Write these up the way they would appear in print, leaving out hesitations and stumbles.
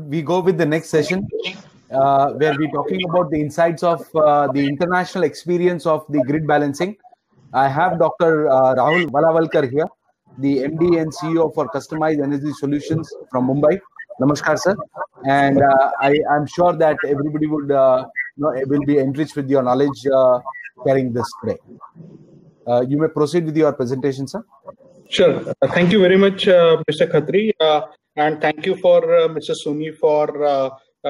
we go with the next session, where we're talking about the insights of the international experience of the grid balancing. I have Dr. Rahul Valavalkar here, the MD and CEO for Customized Energy Solutions from Mumbai. Namaskar, sir. And I'm sure that everybody would will be enriched with your knowledge sharing this today. You may proceed with your presentation, sir. Sure. Thank you very much, Mr. Khatri. And thank you for Mr. Suni for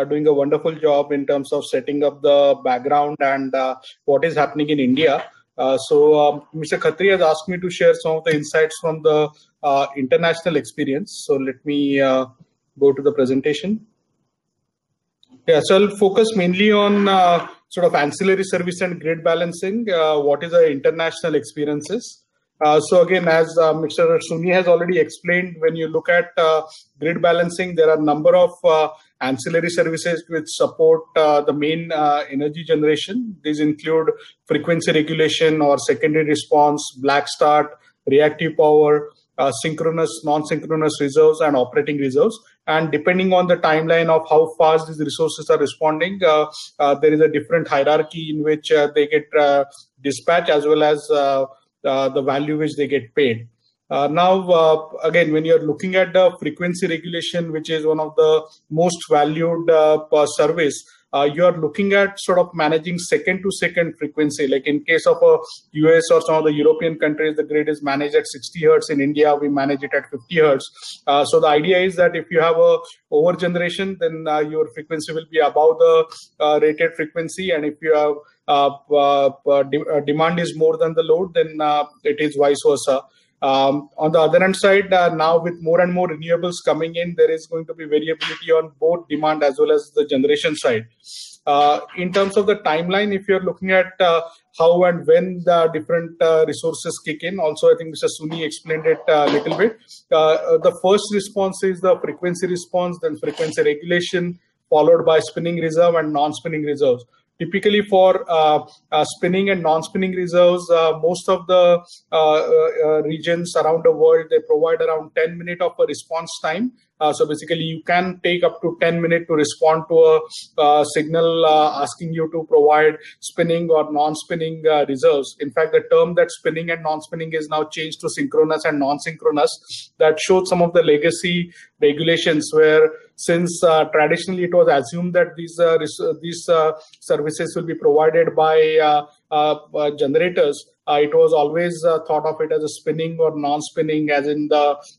doing a wonderful job in terms of setting up the background and what is happening in India. Mr. Khatri has asked me to share some of the insights from the international experience. So let me go to the presentation. Yeah, so I'll focus mainly on sort of ancillary service and grid balancing. What is the international experiences? So again, as Mr. Suni has already explained, when you look at grid balancing, there are a number of ancillary services which support the main energy generation. These include frequency regulation or secondary response, black start, reactive power, synchronous, non-synchronous reserves, and operating reserves. And depending on the timeline of how fast these resources are responding, there is a different hierarchy in which they get dispatched as well as the value which they get paid. Now, again, when you're looking at the frequency regulation, which is one of the most valued per service, you're looking at sort of managing second to second frequency. Like in case of a US or some of the European countries, the grid is managed at 60 hertz. In India, we manage it at 50 hertz. So the idea is that if you have a over generation, then your frequency will be above the rated frequency. And if you have demand is more than the load, then it is vice versa. On the other hand side, now with more and more renewables coming in, there is going to be variability on both demand as well as the generation side. In terms of the timeline, if you're looking at how and when the different resources kick in, also I think Mr. Suni explained it a little bit. The first response is the frequency response, then frequency regulation, followed by spinning reserve and non-spinning reserves. Typically for spinning and non-spinning reserves, most of the regions around the world, they provide around 10 minutes of a response time. So basically you can take up to 10 minutes to respond to a signal asking you to provide spinning or non-spinning reserves. In fact, the term that spinning and non-spinning is now changed to synchronous and non-synchronous. That showed some of the legacy regulations where since traditionally it was assumed that these services will be provided by generators, it was always thought of it as a spinning or non-spinning, as in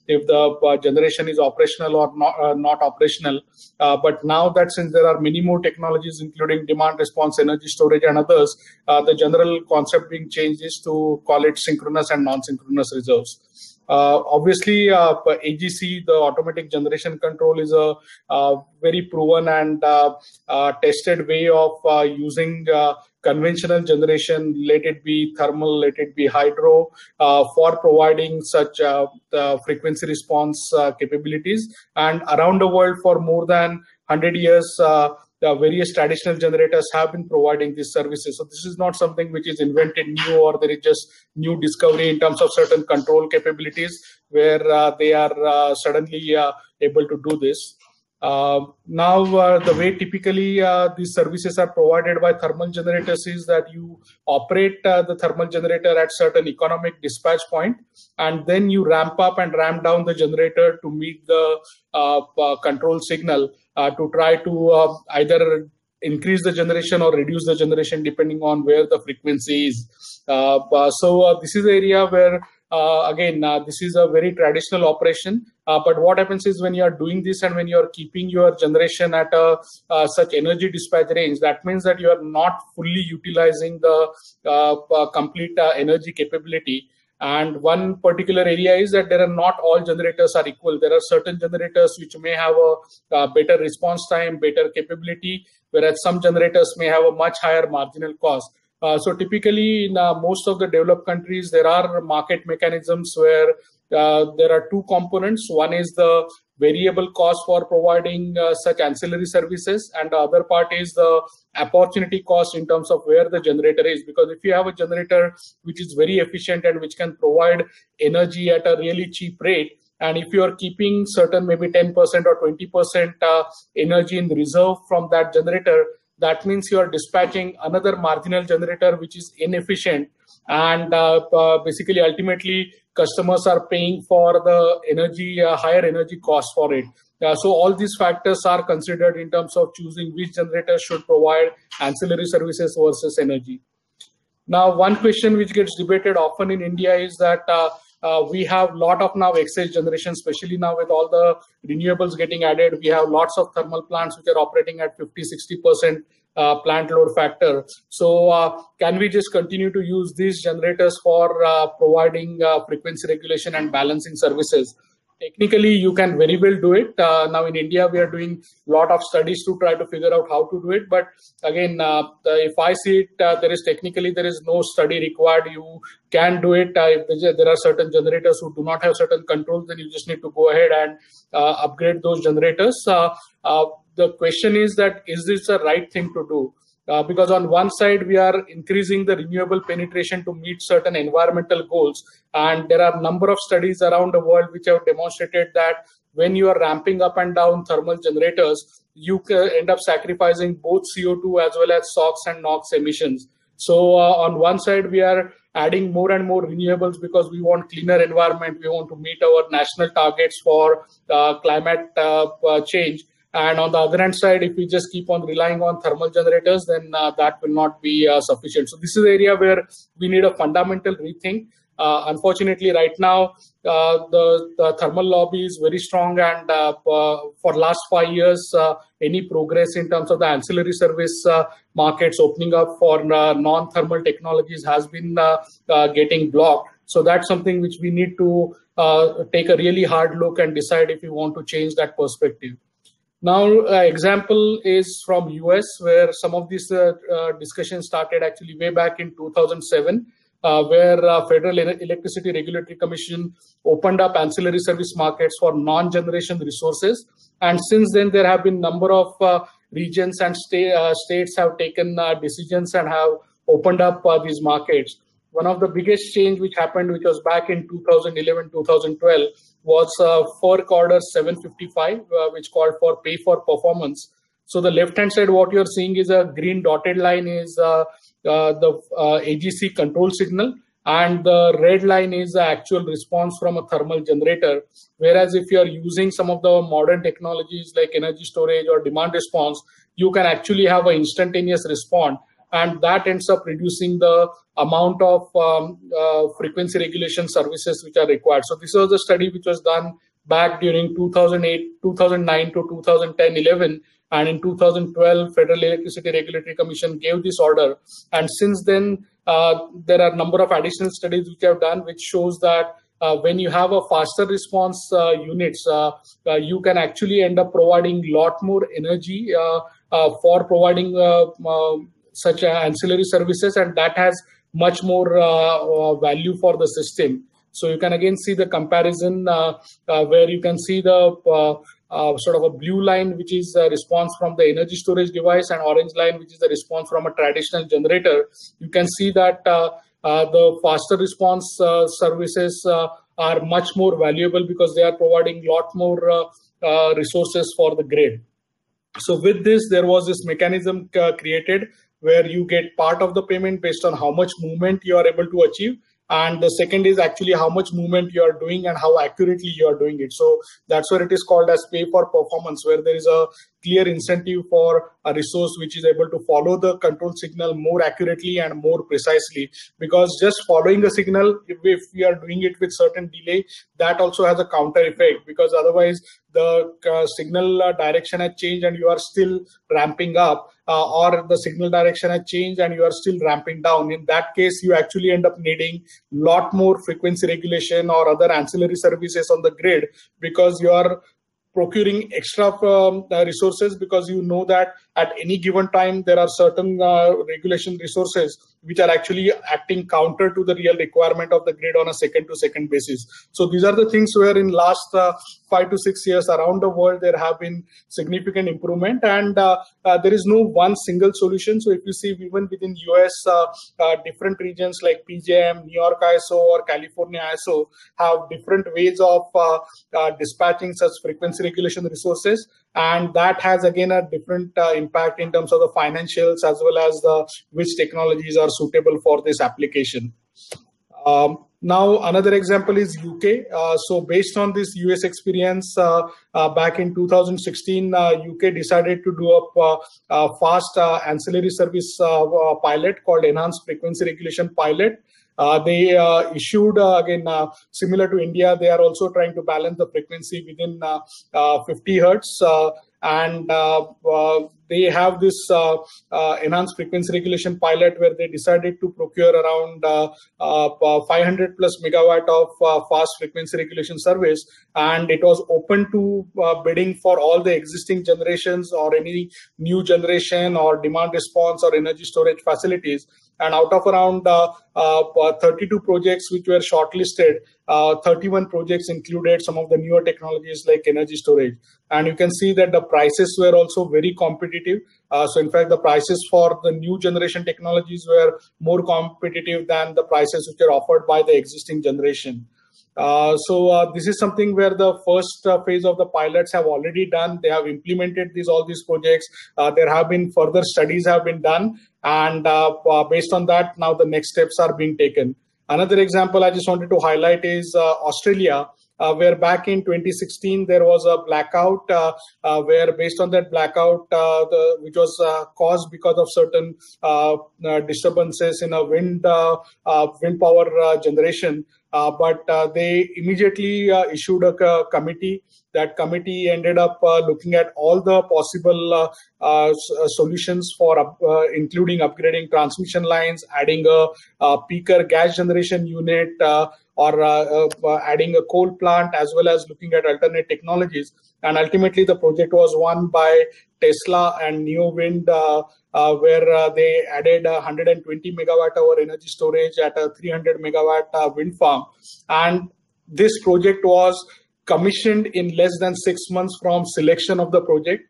if the generation is operational or not operational. But now that since there are many more technologies, including demand response, energy storage, and others, the general concept being changed is to call it synchronous and non-synchronous reserves. Obviously, AGC, the automatic generation control, is a very proven and tested way of using conventional generation, let it be thermal, let it be hydro, for providing such frequency response capabilities. And around the world for more than 100 years, the various traditional generators have been providing these services. So this is not something which is invented new, or there is just new discovery in terms of certain control capabilities where they are suddenly able to do this. Now, the way typically these services are provided by thermal generators is that you operate the thermal generator at certain economic dispatch point, and then you ramp up and ramp down the generator to meet the control signal to try to either increase the generation or reduce the generation depending on where the frequency is. So this is the area where again, this is a very traditional operation. But what happens is when you are doing this and when you are keeping your generation at such energy dispatch range, that means that you are not fully utilizing the complete energy capability. And one particular area is that there are not all generators are equal. There are certain generators which may have a better response time, better capability, whereas some generators may have a much higher marginal cost. So typically in most of the developed countries, there are market mechanisms where there are two components. One is the variable cost for providing such ancillary services, and the other part is the opportunity cost in terms of where the generator is. Because if you have a generator which is very efficient and which can provide energy at a really cheap rate, And if you are keeping certain maybe 10% or 20% energy in reserve from that generator, that means you are dispatching another marginal generator which is inefficient, and basically ultimately customers are paying for the energy, higher energy cost for it. So all these factors are considered in terms of choosing which generator should provide ancillary services versus energy. Now, one question which gets debated often in India is that we have a lot of now excess generation, especially now with all the renewables getting added. We have lots of thermal plants which are operating at 50-60% plant load factor. So can we just continue to use these generators for providing frequency regulation and balancing services? Technically, you can very well do it. Now in India, we are doing a lot of studies to try to figure out how to do it. But again, if I see it, there is no study required. You can do it. If there are certain generators who do not have certain controls, then you just need to go ahead and upgrade those generators. The question is that, is this the right thing to do? Because on one side, we are increasing the renewable penetration to meet certain environmental goals. And there are a number of studies around the world which have demonstrated that when you are ramping up and down thermal generators, you can end up sacrificing both CO2 as well as SOx and NOx emissions. So on one side, we are adding more and more renewables because we want cleaner environment. We want to meet our national targets for climate change. And on the other hand side, if we just keep on relying on thermal generators, then that will not be sufficient. So this is the area where we need a fundamental rethink. Unfortunately, right now, the thermal lobby is very strong. And for last 5 years, any progress in terms of the ancillary service markets opening up for non-thermal technologies has been getting blocked. So that's something which we need to take a really hard look and decide if we want to change that perspective. Now, example is from US, where some of these discussions started actually way back in 2007, where Federal Electricity Regulatory Commission opened up ancillary service markets for non-generation resources. And since then, there have been number of regions and states have taken decisions and have opened up these markets. One of the biggest change which happened, which was back in 2011-2012, was FERC Order 755, which called for pay for performance. So the left-hand side, what you're seeing is a green dotted line is the AGC control signal, and the red line is the actual response from a thermal generator. Whereas if you're using some of the modern technologies like energy storage or demand response, you can actually have an instantaneous response. And that ends up reducing the amount of frequency regulation services which are required. So this was a study which was done back during 2009 to 2010-11. And in 2012, Federal Electricity Regulatory Commission gave this order. And since then, there are a number of additional studies which have done, which shows that when you have a faster response units, you can actually end up providing a lot more energy for providing such ancillary services, and that has much more value for the system. So you can again see the comparison where you can see the sort of a blue line, which is a response from the energy storage device, and orange line, which is the response from a traditional generator. You can see that the faster response services are much more valuable because they are providing a lot more resources for the grid. So with this, there was this mechanism created where you get part of the payment based on how much movement you are able to achieve. And the second is actually how much movement you are doing and how accurately you are doing it. So that's where it is called as pay for performance, where there is a clear incentive for a resource which is able to follow the control signal more accurately and more precisely. Because just following the signal, if we are doing it with certain delay, that also has a counter effect, because otherwise the signal direction has changed and you are still ramping up, or the signal direction has changed and you are still ramping down. In that case, you actually end up needing a lot more frequency regulation or other ancillary services on the grid, because you are procuring extra resources, because you know that at any given time there are certain regulation resources which are actually acting counter to the real requirement of the grid on a second-to-second basis. So these are the things where in last 5 to 6 years around the world there have been significant improvement, and there is no one single solution. So if you see even within US, different regions like PJM, New York ISO or California ISO have different ways of dispatching such frequency regulation resources, and that has again a different impact in terms of the financials as well as the which technologies are suitable for this application. Now, another example is UK. So based on this US experience, back in 2016, UK decided to do a fast ancillary service pilot called Enhanced Frequency Regulation Pilot. They issued, again, similar to India, they are also trying to balance the frequency within 50 hertz. And they have this enhanced frequency regulation pilot where they decided to procure around 500 plus megawatt of fast frequency regulation service, and it was open to bidding for all the existing generations or any new generation or demand response or energy storage facilities. And out of around 32 projects which were shortlisted, 31 projects included some of the newer technologies like energy storage. And you can see that the prices were also very competitive. So in fact, the prices for the new generation technologies were more competitive than the prices which are offered by the existing generation. So this is something where the first phase of the pilots have already done. They have implemented all these projects. There have been further studies have been done, and based on that, now the next steps are being taken. Another example I just wanted to highlight is Australia, where back in 2016 there was a blackout, where based on that blackout, which was caused because of certain disturbances in a wind power generation. But they immediately issued a committee. That committee ended up looking at all the possible solutions for including upgrading transmission lines, adding a peaker gas generation unit, or adding a coal plant, as well as looking at alternate technologies. And ultimately, the project was won by Tesla and NeoWind, where they added 120 megawatt hour energy storage at a 300 megawatt wind farm. And this project was commissioned in less than 6 months from selection of the project.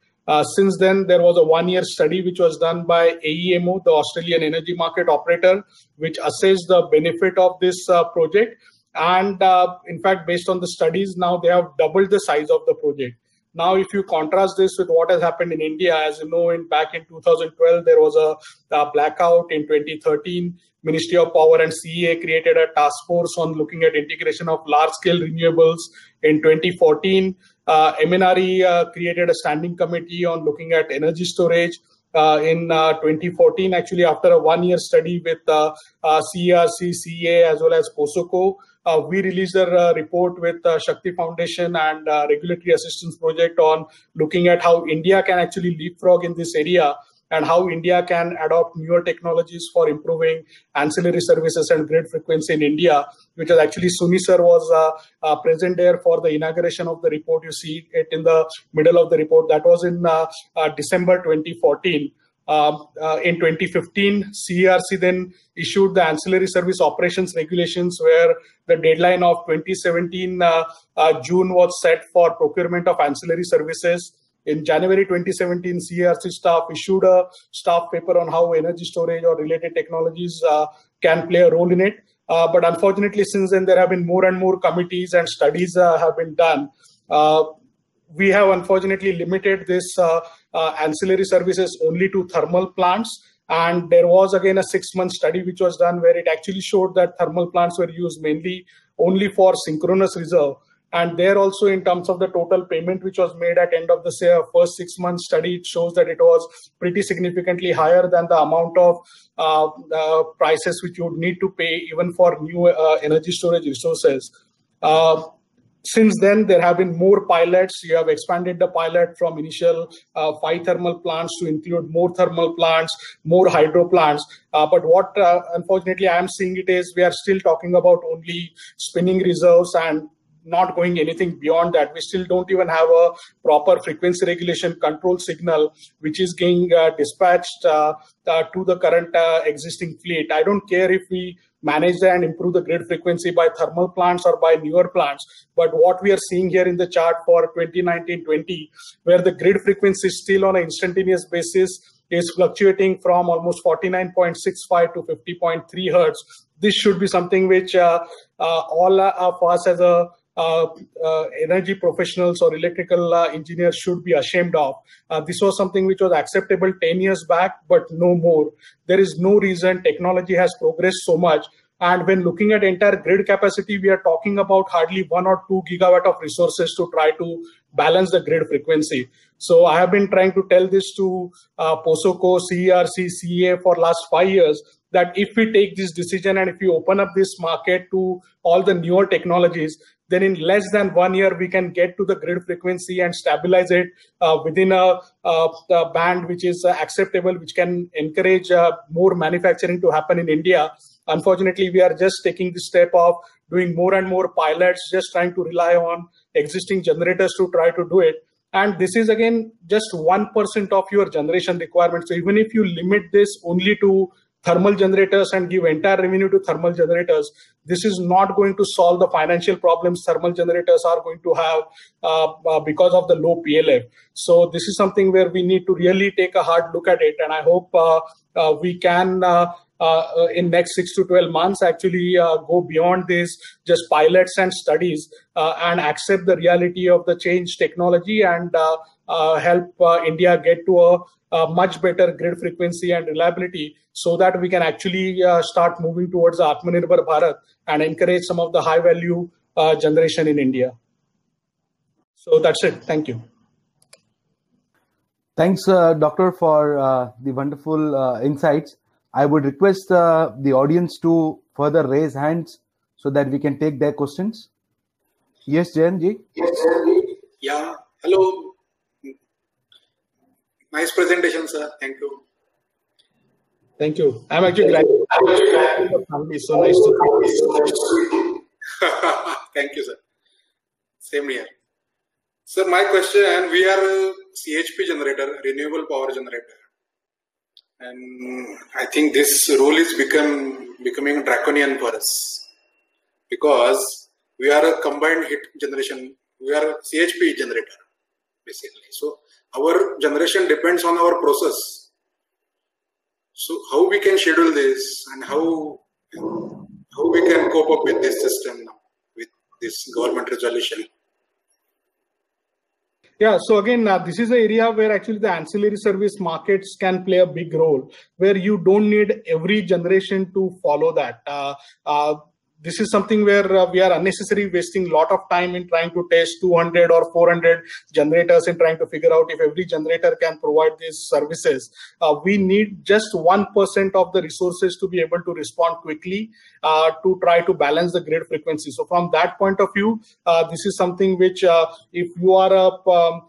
Since then, there was a 1-year study which was done by AEMO, the Australian Energy Market Operator, which assessed the benefit of this project. And in fact, based on the studies, now they have doubled the size of the project. Now, if you contrast this with what has happened in India, as you know, back in 2012, there was a blackout. In 2013, Ministry of Power and CEA created a task force on looking at integration of large-scale renewables. In 2014, MNRE created a standing committee on looking at energy storage. In 2014, actually, after a 1-year study with CERC, CEA, as well as POSOCO, we released a report with Shakti Foundation and Regulatory Assistance Project on looking at how India can actually leapfrog in this area and how India can adopt newer technologies for improving ancillary services and grid frequency in India, which is actually Suni sir was present there for the inauguration of the report. You see it in the middle of the report. That was in December 2014. In 2015, CERC then issued the Ancillary Service Operations Regulations, where the deadline of 2017 June was set for procurement of ancillary services. In January 2017, CERC staff issued a staff paper on how energy storage or related technologies can play a role in it. But unfortunately, since then, there have been more and more committees and studies have been done. We have unfortunately limited this ancillary services only to thermal plants. And there was again a 6-month study which was done where it actually showed that thermal plants were used mainly only for synchronous reserve. And there also, in terms of the total payment which was made at end of the first 6-month study, it shows that it was pretty significantly higher than the amount of prices which you would need to pay even for new energy storage resources. Since then, there have been more pilots. You have expanded the pilot from initial 5 thermal plants to include more thermal plants, more hydro plants. But what, unfortunately, I am seeing it is we are still talking about only spinning reserves and not going anything beyond that. We still don't even have a proper frequency regulation control signal, which is getting dispatched to the current existing fleet. I don't care if we manage and improve the grid frequency by thermal plants or by newer plants. But what we are seeing here in the chart for 2019-20, where the grid frequency is still on an instantaneous basis is fluctuating from almost 49.65 to 50.3 hertz. This should be something which all of us as energy professionals or electrical engineers should be ashamed of. This was something which was acceptable 10 years back, but no more. There is no reason. Technology has progressed so much. And when looking at entire grid capacity, we are talking about hardly 1 or 2 gigawatt of resources to try to balance the grid frequency. So I have been trying to tell this to POSOCO, CERC, CEA for last 5 years, that if we take this decision and if we open up this market to all the newer technologies, then in less than 1 year, we can get to the grid frequency and stabilize it within a band which is acceptable, which can encourage more manufacturing to happen in India. Unfortunately, we are just taking the step of doing more and more pilots, just trying to rely on existing generators to try to do it. And this is, again, just 1% of your generation requirement. So even if you limit this only to thermal generators and give entire revenue to thermal generators, this is not going to solve the financial problems thermal generators are going to have because of the low PLF. So this is something where we need to really take a hard look at it. And I hope we can, in next 6 to 12 months, actually go beyond this, just pilots and studies, and accept the reality of the change technology and help India get to a much better grid frequency and reliability, so that we can actually start moving towards Atmanirbhar Bharat and encourage some of the high value generation in India. So that's it. Thank you. Thanks, Doctor, for the wonderful insights. I would request the audience to further raise hands so that we can take their questions. Yes, Jayan ji. Yeah. Hello. Nice presentation, sir. Thank you. Thank you. I'm actually glad. It's so nice to see you. Thank you, sir. Same here. Sir, my question, we are a CHP generator, renewable power generator. And I think this role is becoming draconian for us, because we are a combined heat generation. We are a CHP generator, basically. So our generation depends on our process. So how we can schedule this, and how we can cope up with this system now, with this government resolution? Yeah, so again, this is an area where actually the ancillary service markets can play a big role, where you don't need every generation to follow that. This is something where we are unnecessarily wasting a lot of time in trying to test 200 or 400 generators and trying to figure out if every generator can provide these services. We need just 1% of the resources to be able to respond quickly to try to balance the grid frequency. So from that point of view, this is something which if you are a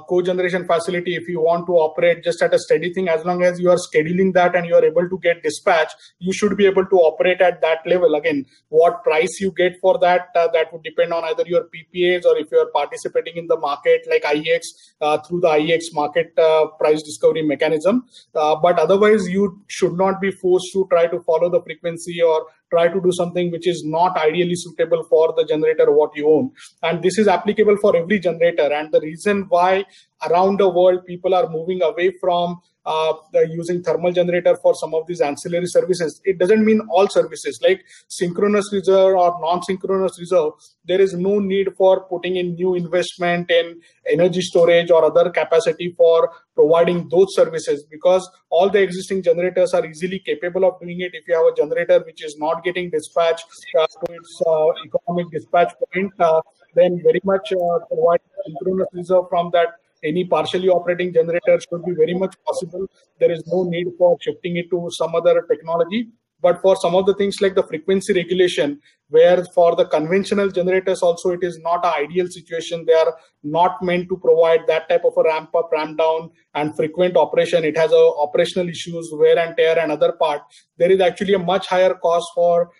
cogeneration facility, if you want to operate just at a steady thing, as long as you are scheduling that and you are able to get dispatch, you should be able to operate at that level. Again, what price you get for that, that would depend on either your PPAs or if you are participating in the market like IEX through the IEX market price discovery mechanism. But otherwise, you should not be forced to try to follow the frequency or try to do something which is not ideally suitable for the generator what you own. And this is applicable for every generator. And the reason why around the world people are moving away from using thermal generator for some of these ancillary services, it doesn't mean all services like synchronous reserve or non-synchronous reserve. There is no need for putting in new investment in energy storage or other capacity for providing those services, because all the existing generators are easily capable of doing it. If you have a generator which is not getting dispatched to its economic dispatch point, then very much provide synchronous reserve from that. Any partially operating generator should be very much possible. There is no need for shifting it to some other technology. But for some of the things like the frequency regulation, where for the conventional generators also it is not an ideal situation. They are not meant to provide that type of a ramp up, ramp down and frequent operation. It has operational issues, wear and tear and other part. There is actually a much higher cost for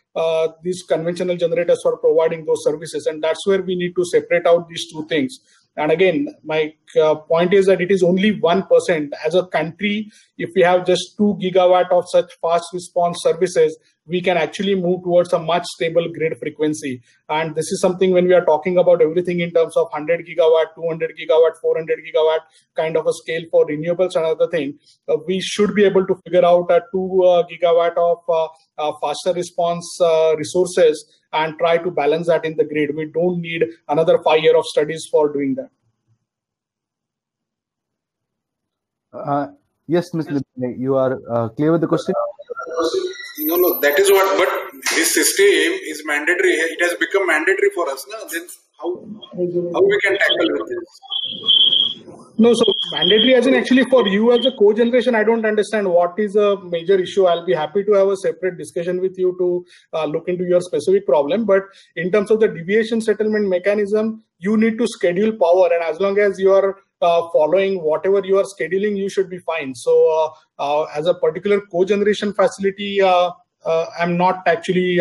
these conventional generators for providing those services. And that's where we need to separate out these two things. And again, my point is that it is only 1%. As a country, if we have just 2 gigawatt of such fast response services, we can actually move towards a much stable grid frequency. And this is something when we are talking about everything in terms of 100 gigawatt, 200 gigawatt, 400 gigawatt kind of a scale for renewables and other thing, we should be able to figure out a 2 gigawatt of faster response resources and try to balance that in the grid. We don't need another 5 years of studies for doing that. Yes, Mr. Nibhade, you are clear with the question? No, that is what, but this system is mandatory. It has become mandatory for us. No? Then how we can tackle with this? No, so mandatory as in actually for you as a co-generation, I don't understand what is a major issue. I'll be happy to have a separate discussion with you to look into your specific problem. But in terms of the deviation settlement mechanism, you need to schedule power. And as long as you are following whatever you are scheduling, you should be fine. So as a particular co-generation facility, I'm not actually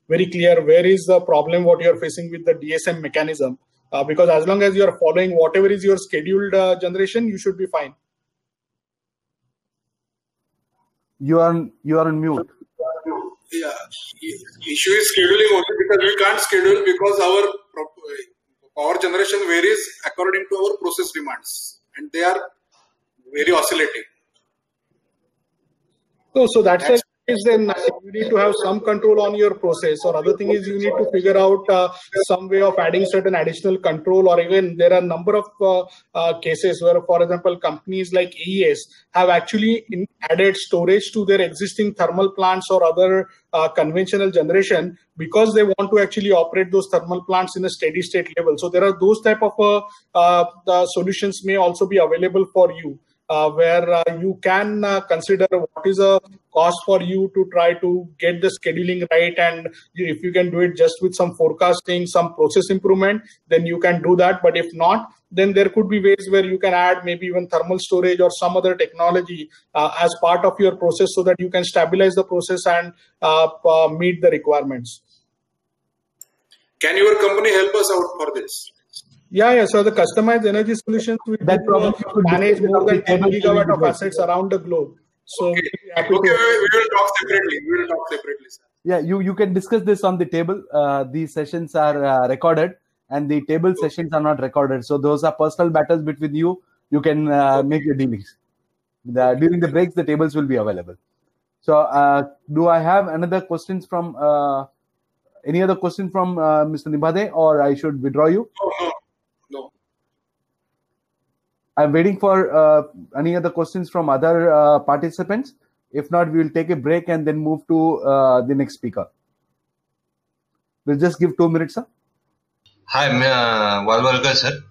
very clear where is the problem, what you're facing with the DSM mechanism. Because as long as you are following whatever is your scheduled generation, you should be fine. You are on mute. Yeah, issue is scheduling only because we can't schedule because our power generation varies according to our process demands, and they are very oscillating. So that's the case. Then you need to have some control on your process, or other thing is you need to figure out some way of adding certain additional control, or even there are a number of cases where, for example, companies like AES have actually added storage to their existing thermal plants or other conventional generation because they want to actually operate those thermal plants in a steady state level. So there are those type of solutions may also be available for you. Where you can consider what is a cost for you to try to get the scheduling right, and if you can do it just with some forecasting, some process improvement, then you can do that. But if not, then there could be ways where you can add maybe even thermal storage or some other technology as part of your process so that you can stabilize the process and meet the requirements. Can your company help us out for this? Yeah. So the customized energy solutions we manage more than 10 gigawatt of assets around the globe. So okay. We will talk separately. Sir. Yeah, you can discuss this on the table. These sessions are recorded, and the table sessions are not recorded. So those are personal matters between you. You can make your dealings. During the breaks, the tables will be available. So do I have another questions from any other question from Mr. Nibhade, or I should withdraw you? No. I'm waiting for any other questions from other participants. If not, we will take a break and then move to the next speaker. We'll just give 2 minutes, sir. Hi, Valvalkar, sir.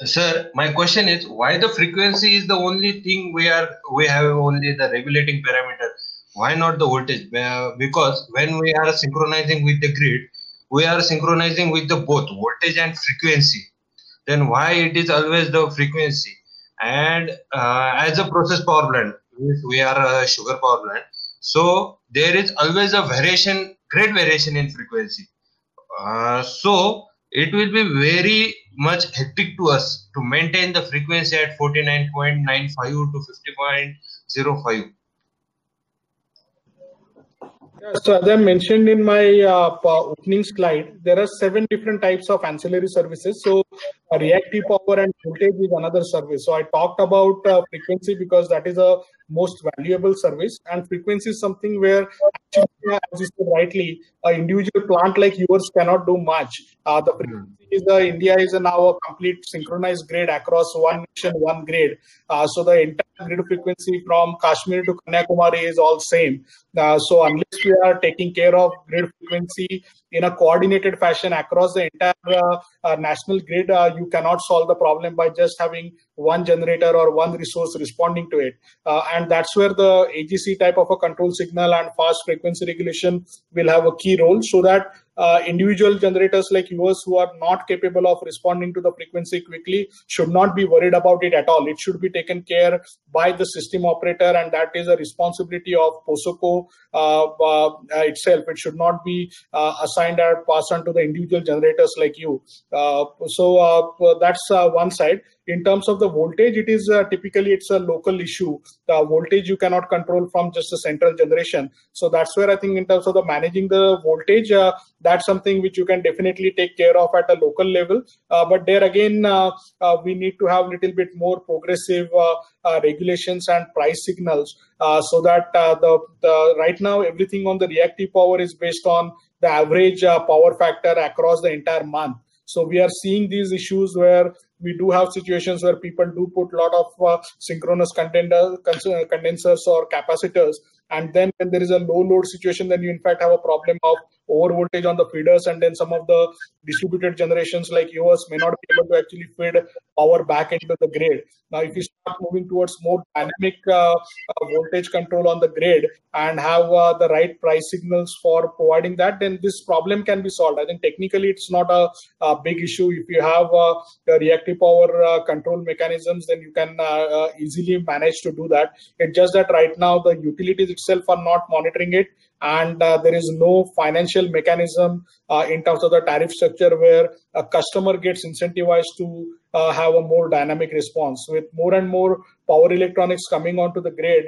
Sir, my question is, why the frequency is the only thing we have only the regulating parameter? Why not the voltage? Because when we are synchronizing with the grid, we are synchronizing with the both voltage and frequency. Then why it is always the frequency? And as a process power plant, we are a sugar power plant, so there is always a variation, great variation in frequency. So it will be very much hectic to us to maintain the frequency at 49.95 to 50.05. So as I mentioned in my opening slide, there are 7 different types of ancillary services. So reactive power and voltage is another service. So I talked about frequency because that is a most valuable service, and frequency is something where actually, as you said rightly, an individual plant like yours cannot do much. The frequency is India is now a complete synchronized grid across one nation, one grid. So the entire grid frequency from Kashmir to Kanyakumari is all same. So unless we are taking care of grid frequency in a coordinated fashion across the entire national grid, you cannot solve the problem by just having one generator or one resource responding to it. And that's where the AGC type of a control signal and fast frequency regulation will have a key role, so that individual generators like yours who are not capable of responding to the frequency quickly should not be worried about it at all. It should be taken care by the system operator, and that is a responsibility of POSOCO itself. It should not be assigned or passed on to the individual generators like you. So that's one side. In terms of the voltage, it is typically it's a local issue. The voltage you cannot control from just a central generation. So that's where I think in terms of the managing the voltage, that's something which you can definitely take care of at a local level. But there again, we need to have a little bit more progressive regulations and price signals so that the right now everything on the reactive power is based on the average power factor across the entire month. So we are seeing these issues where we do have situations where people do put a lot of synchronous condensers or capacitors. And then when there is a low load situation, then you in fact have a problem of over voltage on the feeders, and then some of the distributed generations like yours may not be able to actually feed power back into the grid. Now, if you start moving towards more dynamic voltage control on the grid and have the right price signals for providing that, then this problem can be solved. I think technically it's not a big issue. If you have reactive power control mechanisms, then you can easily manage to do that. It's just that right now the utilities itself are not monitoring it, and there is no financial mechanism in terms of the tariff structure where a customer gets incentivized to have a more dynamic response. With more and more power electronics coming onto the grid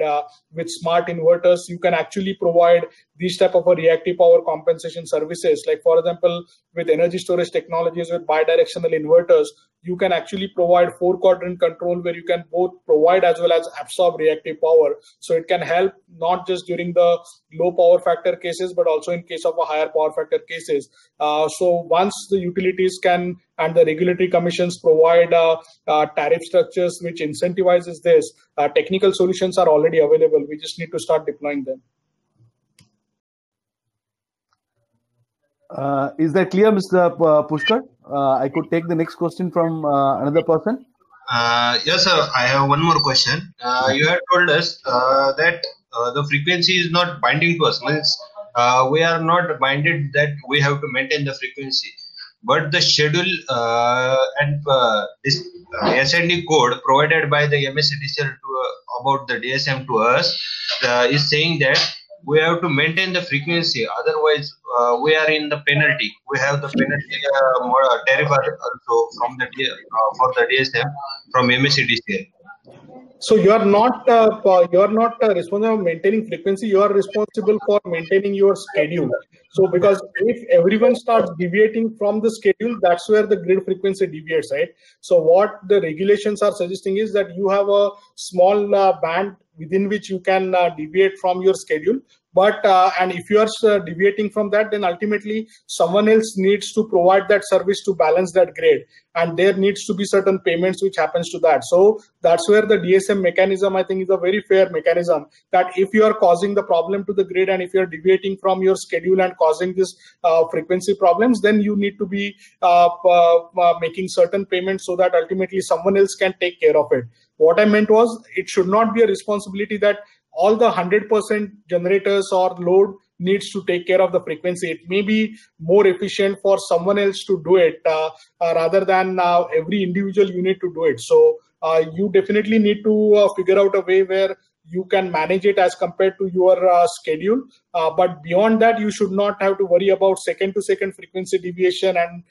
with smart inverters, you can actually provide these type of a reactive power compensation services. Like for example, with energy storage technologies with bidirectional inverters, you can actually provide 4-quadrant control where you can both provide as well as absorb reactive power. So it can help not just during the low power factor cases, but also in case of a higher power factor cases. So once the utilities can and the regulatory commissions provide tariff structures which incentivizes this, technical solutions are already available. We just need to start deploying them. Is that clear, Mr. Pushkar? I could take the next question from another person. Yes, sir. I have one more question. You have told us that the frequency is not binding to us. Means we are not binded that we have to maintain the frequency. But the schedule and this S&D code provided by the MSCDCL about the DSM to us is saying that we have to maintain the frequency. Otherwise, we are in the penalty. We have the penalty tariff also from the for the DSM from MSCDCL. So you are not responsible for maintaining frequency. You are responsible for maintaining your schedule. So because if everyone starts deviating from the schedule, that's where the grid frequency deviates, right? So what the regulations are suggesting is that you have a small band within which you can deviate from your schedule. But and if you are deviating from that, then ultimately someone else needs to provide that service to balance that grid, and there needs to be certain payments which happens to that. So that's where the DSM mechanism, I think, is a very fair mechanism, that if you are causing the problem to the grid and if you are deviating from your schedule and causing this frequency problems, then you need to be making certain payments so that ultimately someone else can take care of it. What I meant was, it should not be a responsibility that all the 100% generators or load needs to take care of the frequency. It may be more efficient for someone else to do it rather than every individual unit to do it. So you definitely need to figure out a way where you can manage it as compared to your schedule. But beyond that, you should not have to worry about second-to-second frequency deviation and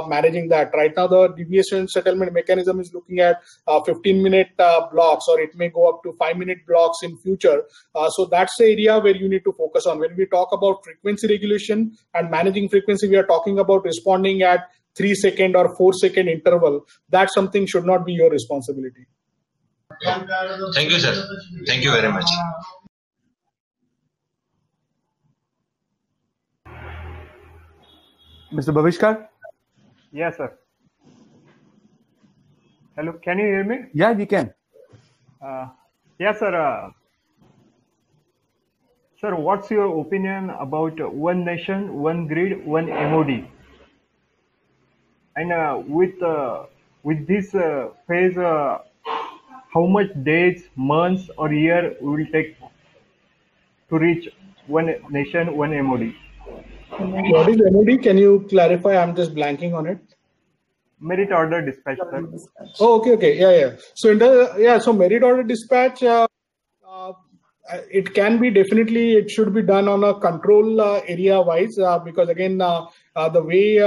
managing that. Right now, the deviation settlement mechanism is looking at 15-minute blocks, or it may go up to 5-minute blocks in future. So that's the area where you need to focus on. When we talk about frequency regulation and managing frequency, we are talking about responding at 3-second or 4-second interval. That something should not be your responsibility. Thank you, sir. Thank you very much. Mr. Bhavishkar? Yes, sir. Hello, can you hear me? Yeah, we can. Yes, sir. Sir, what's your opinion about one nation, one grid, one MOD? And with this phase, how much days, months, or year will take to reach one nation, one MOD? What is MOD? Can you clarify? I'm just blanking on it. Merit order dispatch, sir. Oh, okay. Yeah. So so merit order dispatch, it can be definitely, it should be done on a control area wise, because again, the way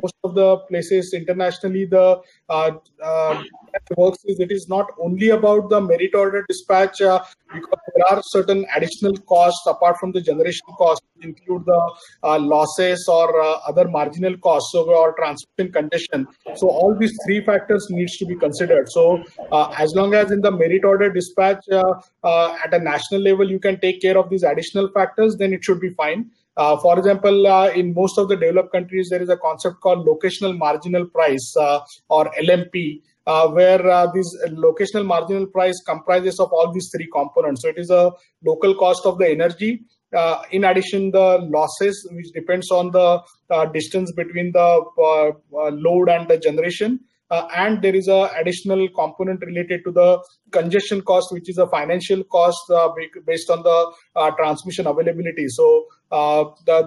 most of the places internationally the works is, it is not only about the merit order dispatch, because there are certain additional costs apart from the generation costs, which include the losses or other marginal costs, so or transmission congestion. So all these three factors needs to be considered. So as long as in the merit order dispatch at a national level you can take care of these additional factors, then it should be fine. For example, in most of the developed countries, there is a concept called locational marginal price, or LMP, where this locational marginal price comprises of all these three components. So it is a local cost of the energy. In addition, the losses, which depends on the distance between the load and the generation. And there is a additional component related to the congestion cost, which is a financial cost based on the transmission availability. So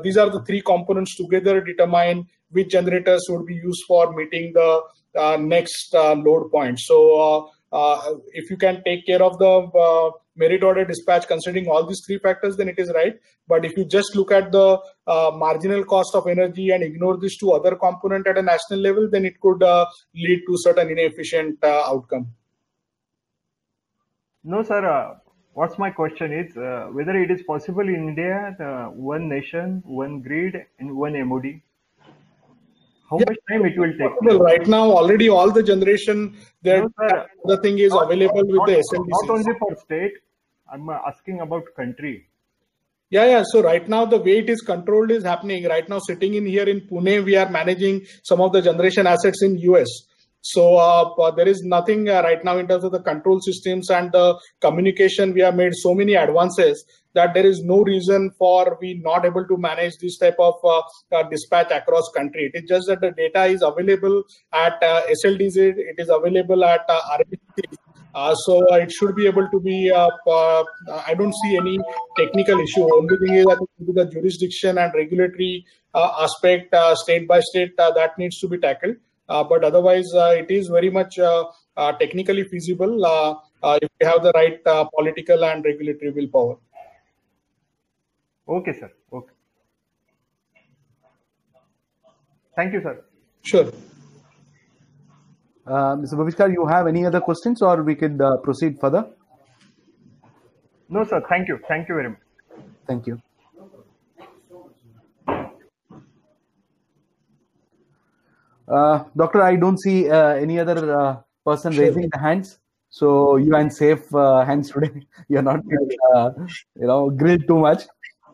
these are the three components together determine which generators would be used for meeting the next load point. So if you can take care of the merit order dispatch considering all these three factors, then it is right. But if you just look at the marginal cost of energy and ignore these two other components at a national level, then it could lead to certain inefficient outcome. No, sir. What's my question is whether it is possible in India, one nation, one grid, and one MOD. How much time it will take? Well, right now, already all the generation, the thing is available with the SLDC. Not only for state, I'm asking about country. Yeah. So right now, the way it is controlled is happening. Right now, sitting in here in Pune, we are managing some of the generation assets in US. So there is nothing right now in terms of the control systems and the communication. We have made so many advances that there is no reason for we not able to manage this type of dispatch across country. It is just that the data is available at SLDZ, it is available at RBC. So it should be able to be, I don't see any technical issue. Only thing is that the jurisdiction and regulatory aspect, state by state, that needs to be tackled. But otherwise, it is very much technically feasible if we have the right political and regulatory willpower. Okay, sir. Okay. Thank you, sir. Sure. Mr. Bhavishkar, you have any other questions, or we could proceed further? No, sir. Thank you. Thank you very much. Thank you. Doctor, I don't see any other person raising the hands. So you and safe hands today. You're not, grilled too much.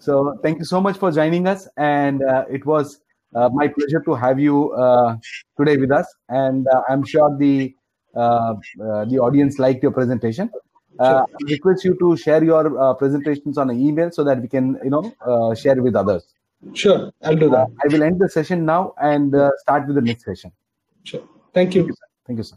So thank you so much for joining us. And it was my pleasure to have you today with us. And I'm sure the audience liked your presentation. I request you to share your presentations on an email so that we can, share with others. Sure, I'll do that. I will end the session now and start with the next session. Sure. Thank you. Thank you, sir.